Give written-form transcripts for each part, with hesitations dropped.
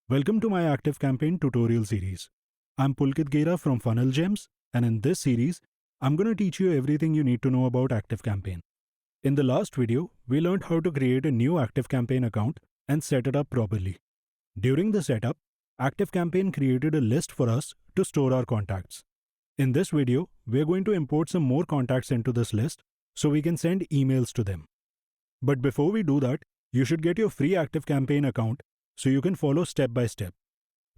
Welcome to my ActiveCampaign tutorial series. I'm Pulkit Gera from Funnel Gems, and in this series, I'm going to teach you everything you need to know about ActiveCampaign. In the last video, we learned how to create a new ActiveCampaign account and set it up properly. During the setup, ActiveCampaign created a list for us to store our contacts. In this video, we're going to import some more contacts into this list so we can send emails to them. But before we do that, you should get your free ActiveCampaign account so you can follow step by step.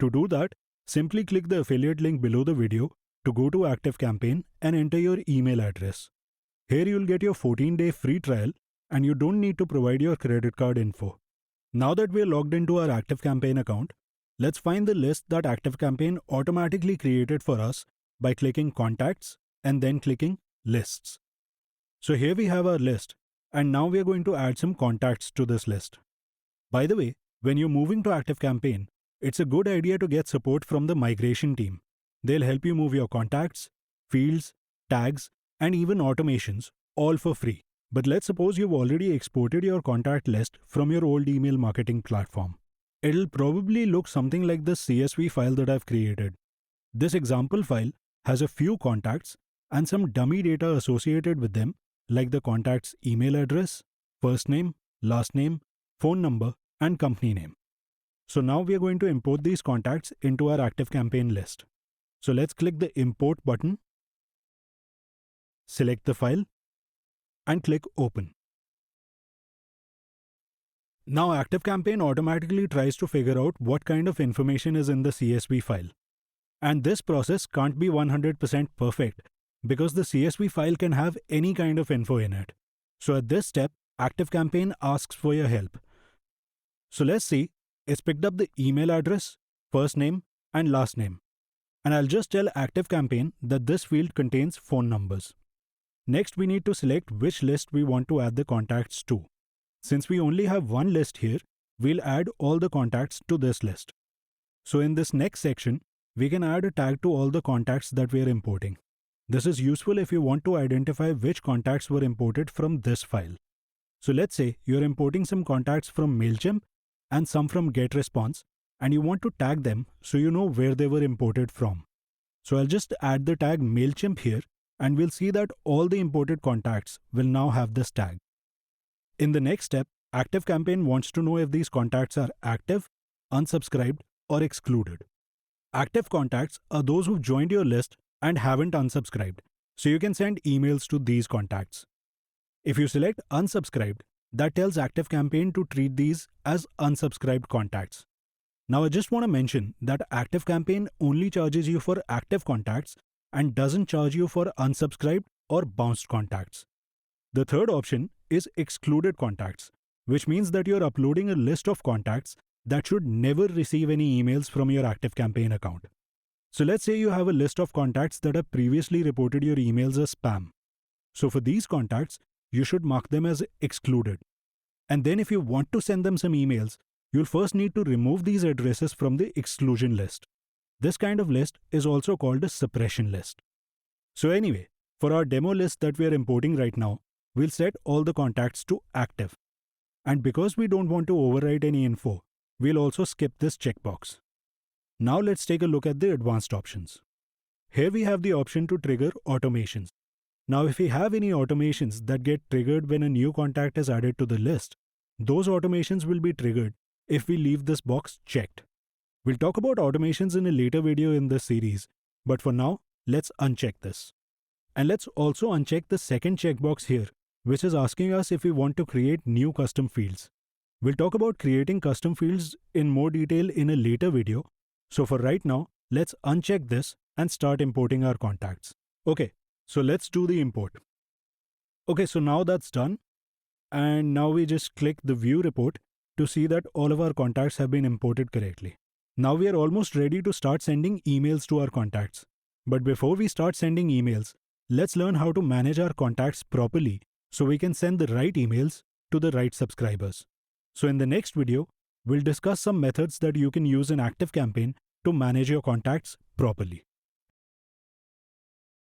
To do that, simply click the affiliate link below the video to go to ActiveCampaign and enter your email address. Here you'll get your 14-day free trial and you don't need to provide your credit card info. Now that we're logged into our ActiveCampaign account, let's find the list that ActiveCampaign automatically created for us by clicking Contacts and then clicking Lists. So here we have our list, and now we're going to add some contacts to this list. By the way, when you're moving to ActiveCampaign, it's a good idea to get support from the migration team. They'll help you move your contacts, fields, tags, and even automations, all for free. But let's suppose you've already exported your contact list from your old email marketing platform. It'll probably look something like the CSV file that I've created. This example file has a few contacts and some dummy data associated with them, like the contact's email address, first name, last name, phone number, and company name. So now we are going to import these contacts into our ActiveCampaign list. So let's click the Import button, select the file, and click Open. Now ActiveCampaign automatically tries to figure out what kind of information is in the CSV file. And this process can't be 100% perfect because the CSV file can have any kind of info in it. So at this step, ActiveCampaign asks for your help. So let's see, it's picked up the email address, first name, and last name. And I'll just tell ActiveCampaign that this field contains phone numbers. Next, we need to select which list we want to add the contacts to. Since we only have one list here, we'll add all the contacts to this list. So in this next section, we can add a tag to all the contacts that we are importing. This is useful if you want to identify which contacts were imported from this file. So let's say you're importing some contacts from MailChimp and some from GetResponse, and you want to tag them so you know where they were imported from. So I'll just add the tag MailChimp here, and we'll see that all the imported contacts will now have this tag. In the next step, ActiveCampaign wants to know if these contacts are active, unsubscribed, or excluded. Active contacts are those who've joined your list and haven't unsubscribed, so you can send emails to these contacts. If you select unsubscribed, that tells ActiveCampaign to treat these as unsubscribed contacts. Now I just want to mention that ActiveCampaign only charges you for active contacts and doesn't charge you for unsubscribed or bounced contacts. The third option is excluded contacts, which means that you're uploading a list of contacts that should never receive any emails from your ActiveCampaign account. So let's say you have a list of contacts that have previously reported your emails as spam. So for these contacts, you should mark them as excluded. And then if you want to send them some emails, you'll first need to remove these addresses from the exclusion list. This kind of list is also called a suppression list. So anyway, for our demo list that we are importing right now, we'll set all the contacts to active. And because we don't want to overwrite any info, we'll also skip this checkbox. Now let's take a look at the advanced options. Here we have the option to trigger automations. Now if we have any automations that get triggered when a new contact is added to the list, those automations will be triggered if we leave this box checked. We'll talk about automations in a later video in this series, but for now, let's uncheck this. And let's also uncheck the second checkbox here, which is asking us if we want to create new custom fields. We'll talk about creating custom fields in more detail in a later video, so for right now, let's uncheck this and start importing our contacts. Okay, so let's do the import. Okay, so now that's done. And now we just click the View Report to see that all of our contacts have been imported correctly. Now we are almost ready to start sending emails to our contacts. But before we start sending emails, let's learn how to manage our contacts properly so we can send the right emails to the right subscribers. So in the next video, we'll discuss some methods that you can use in ActiveCampaign to manage your contacts properly.